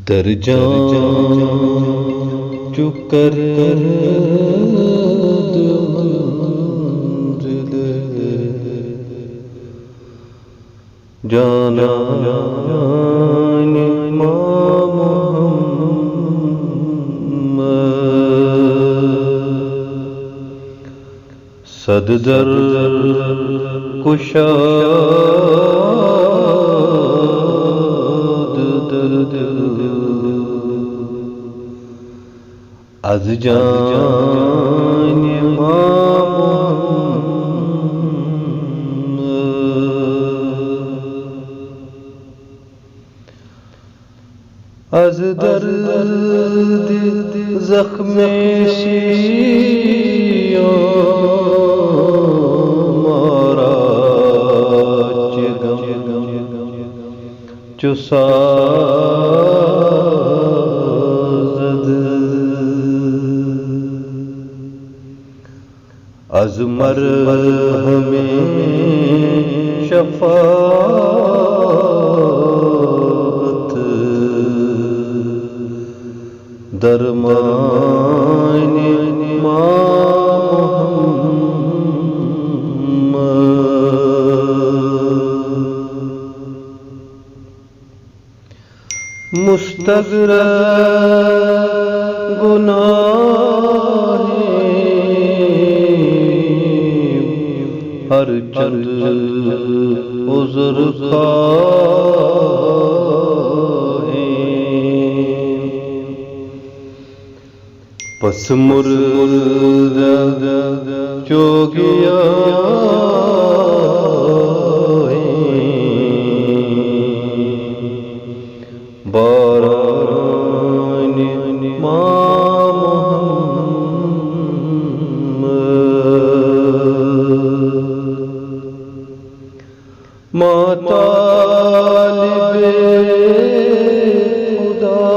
در جان جو کر منزل جانا صد در کشاد در دل از جان از درد زخم جو سازد از مرهم شفاعت درمان مستغرق گناہ ہر چند عذر خواہیں پس مردہ جو گیا طالب خدا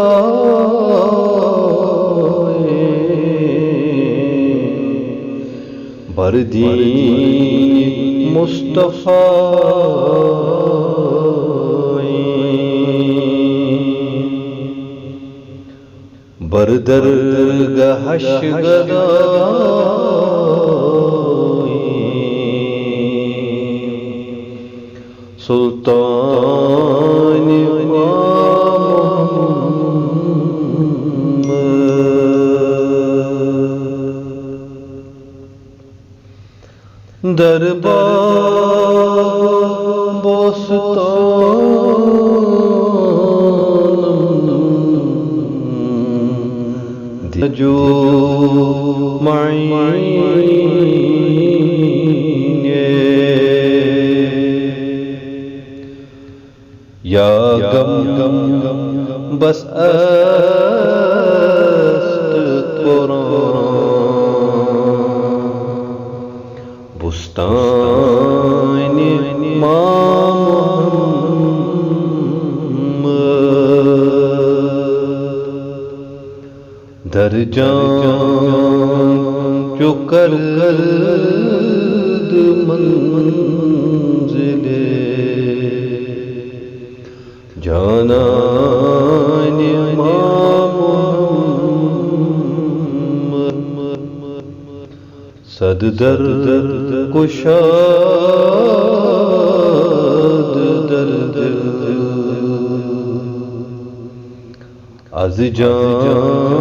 بر دین مصطفی بر درگاہش سلطان دربار بوستان جو یا غم بس است قرآن بستان محمد در جان جو کرد منزل جانان محمد صد درد کشاد در دل از جان